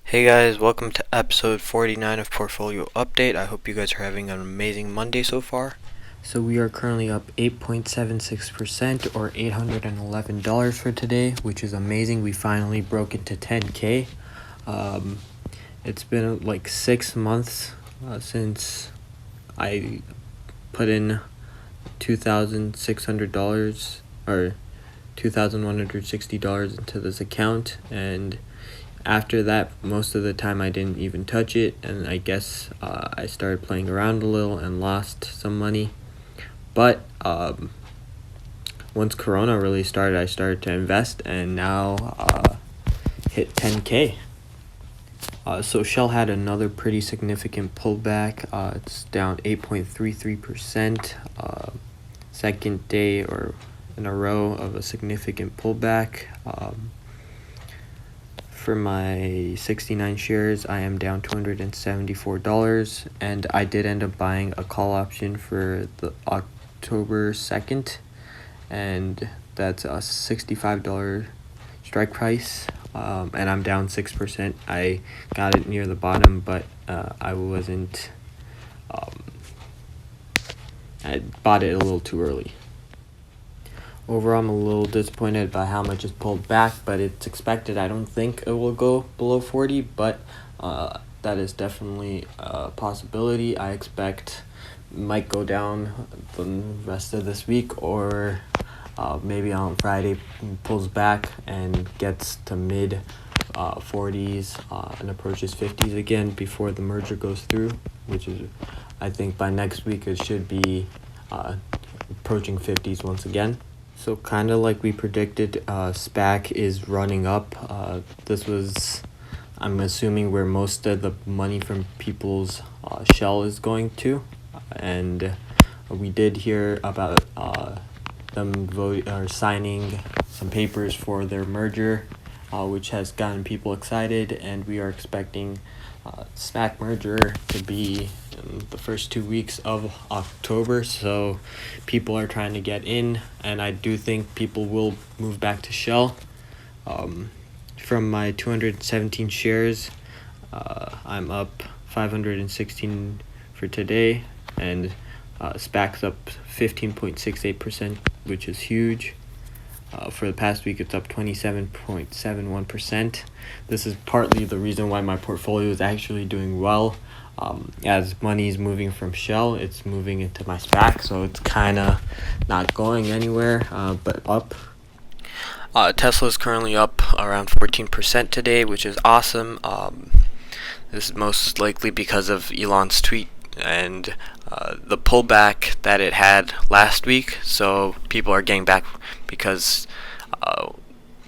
Hey guys, welcome to episode 49 of Portfolio Update. I hope you guys are having an amazing Monday so far. So we are currently up 8.76% or $811 for today, which is amazing. We finally broke into 10K. It's been like 6 months since I put in $2,600 or $2,160 into this account, and after that, most of the time I didn't even touch it, and I guess I started playing around a little and lost some money. But once Corona really started, I started to invest, and now hit 10K. So Shell had another pretty significant pullback. It's down 8.33%. Second day or in a row of a significant pullback. For my 69 shares, I am down $274, and I did end up buying a call option for the October 2nd, and that's a $65 strike price, and I'm down 6%. I got it near the bottom, but I wasn't, I bought it a little too early. Overall, I'm a little disappointed by how much it's pulled back, but it's expected. I don't think it will go below 40, but that is definitely a possibility. I expect it might go down the rest of this week, or maybe on Friday pulls back and gets to mid 40s and approaches 50s again before the merger goes through, which is, I think by next week it should be approaching 50s once again. So kind of like we predicted, SPAQ is running up. This was, I'm assuming, where most of the money from people's shell is going to. And we did hear about them signing some papers for their merger, which has gotten people excited. And we are expecting SPAQ merger to be in the first 2 weeks of October, so people are trying to get in, and I do think people will move back to Shell. From my 217 shares, I'm up 516 for today, and SPAC's up 15.68%, which is huge. For the past week, it's up 27.71%. This is partly the reason why my portfolio is actually doing well. As money is moving from Shell, it's moving into my SPAC, so it's kind of not going anywhere, but up. Tesla is currently up around 14% today, which is awesome. This is most likely because of Elon's tweet and the pullback that it had last week, so people are getting back because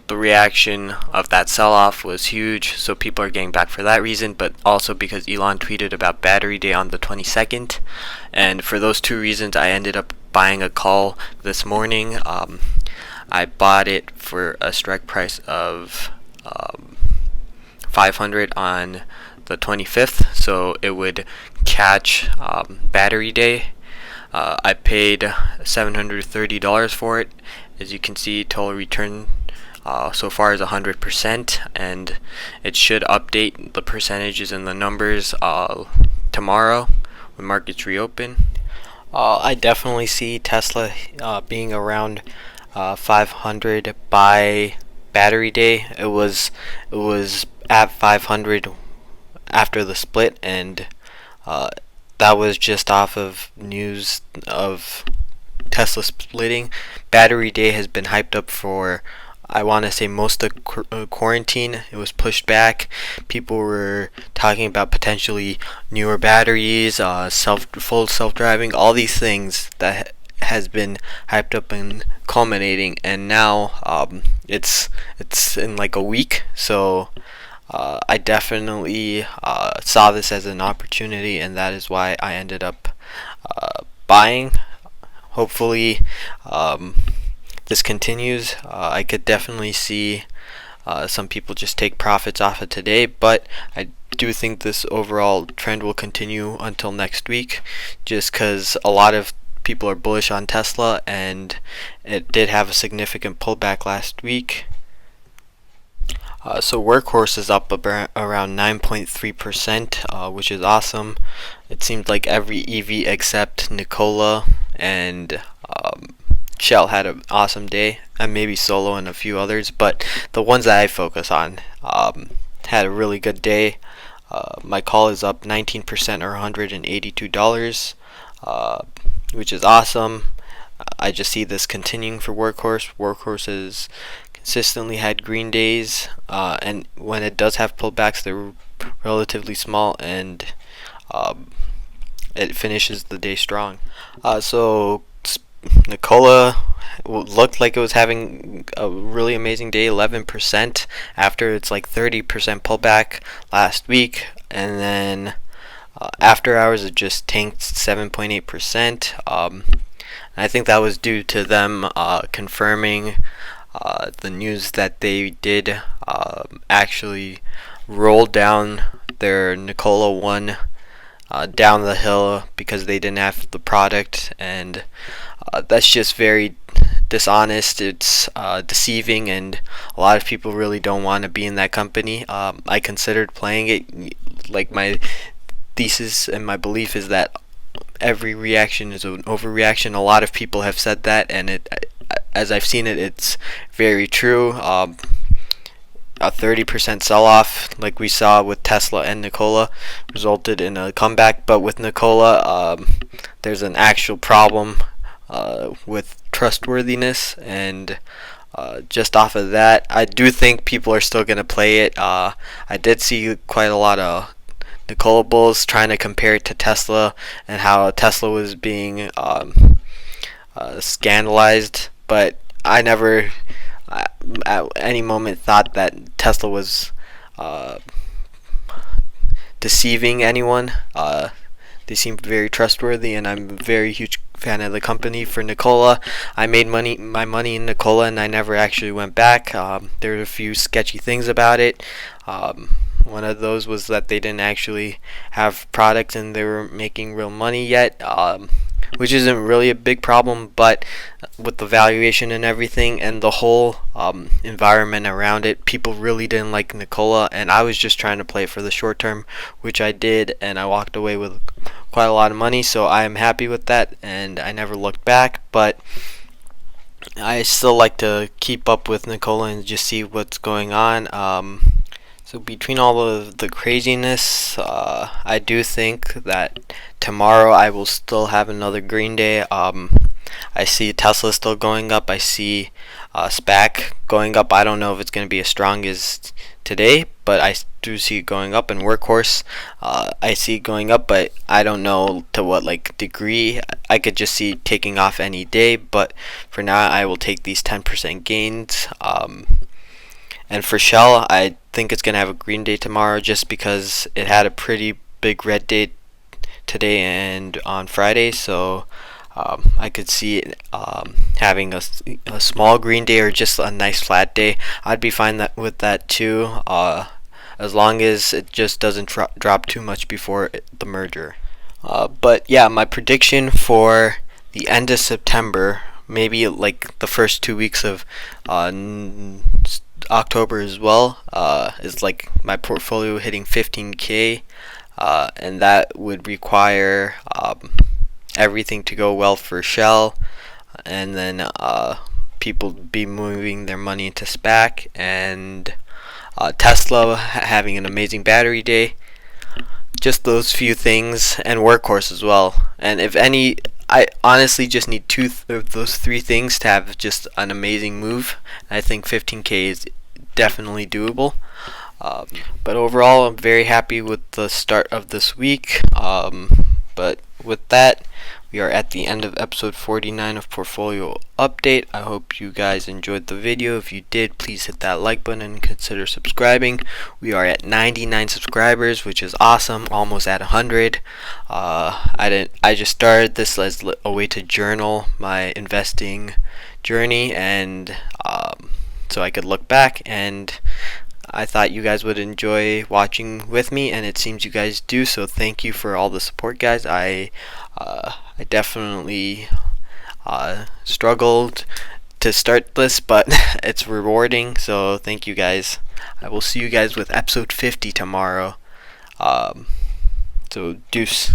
the reaction of that sell-off was huge, so people are getting back for that reason, but also because Elon tweeted about Battery Day on the 22nd, and for those two reasons I ended up buying a call this morning. I bought it for a strike price of $500 on the 25th, so it would catch Battery Day. I paid $730 for it. As you can see, total return so far is 100%, and it should update the percentages and the numbers tomorrow when markets reopen. I definitely see Tesla being around 500 by Battery Day. It was at 500 after the split, and that was just off of news of Tesla splitting. Battery Day has been hyped up for, I want to say, most of quarantine. It was pushed back. People were talking about potentially newer batteries, full self-driving, all these things that has been hyped up and culminating, and now it's in like a week. So I definitely saw this as an opportunity, and that is why I ended up buying. Hopefully this continues. I could definitely see some people just take profits off of today, but I do think this overall trend will continue until next week, just because a lot of people are bullish on Tesla, and it did have a significant pullback last week. So Workhorse is up around 9.3%, which is awesome. It seems like every EV except Nikola and Shell had an awesome day, and maybe Solo and a few others, but the ones that I focus on had a really good day. My call is up 19% or $182, which is awesome. I just see this continuing for Workhorse. Workhorse has consistently had green days, and when it does have pullbacks, they're relatively small, and it finishes the day strong. So Nikola looked like it was having a really amazing day, 11% after its like 30% pullback last week, and then after hours it just tanked 7.8%. I think that was due to them confirming the news that they did actually roll down their Nikola 1 down the hill because they didn't have the product, and that's just very dishonest. It's deceiving, and a lot of people really don't want to be in that company. I considered playing it. Like, my thesis and my belief is that every reaction is an overreaction. A lot of people have said that, and as I've seen it, it's very true. A 30% sell-off, like we saw with Tesla and Nikola, resulted in a comeback. But with Nikola, there's an actual problem with trustworthiness, and just off of that, I do think people are still going to play it. I did see quite a lot of Nikola bulls trying to compare it to Tesla and how Tesla was being scandalized, but I never at any moment thought that Tesla was deceiving anyone. They seemed very trustworthy, and I'm a very huge fan of the company. For Nikola, I made my money in Nikola, and I never actually went back. There were a few sketchy things about it. One of those was that they didn't actually have products and they were making real money yet, which isn't really a big problem, but with the valuation and everything and the whole environment around it, people really didn't like Nikola, and I was just trying to play it for the short term, which I did, and I walked away with quite a lot of money, so I am happy with that, and I never looked back. But I still like to keep up with Nikola and just see what's going on. So between all of the craziness, I do think that tomorrow I will still have another green day. I see Tesla still going up. I see SPAQ going up. I don't know if it's going to be as strong as today, but I do see it going up. And Workhorse, I see it going up, but I don't know to what degree. I could just see it taking off any day, but for now I will take these 10% gains. And for Shell, I think it's going to have a green day tomorrow just because it had a pretty big red day today and on Friday. So I could see it having a small green day or just a nice flat day. I'd be fine with that too, as long as it just doesn't drop too much before the merger. But yeah, my prediction for the end of September, maybe like the first 2 weeks of October as well, is like my portfolio hitting 15K, and that would require everything to go well for Shell, and then people be moving their money into SPAQ, and Tesla having an amazing battery day. Just those few things, and Workhorse as well. And if any, I honestly just need two of those three things to have just an amazing move. I think 15K is definitely doable. But overall, I'm very happy with the start of this week. But with that, we are at the end of episode 49 of Portfolio Update. I hope you guys enjoyed the video. If you did, please hit that like button and consider subscribing. We are at 99 subscribers, which is awesome, almost at 100. I just started this as a way to journal my investing journey, and so I could look back, and I thought you guys would enjoy watching with me, and it seems you guys do, so thank you for all the support, guys. I definitely struggled to start this, but it's rewarding, so thank you guys. I will see you guys with episode 50 tomorrow. So deuce.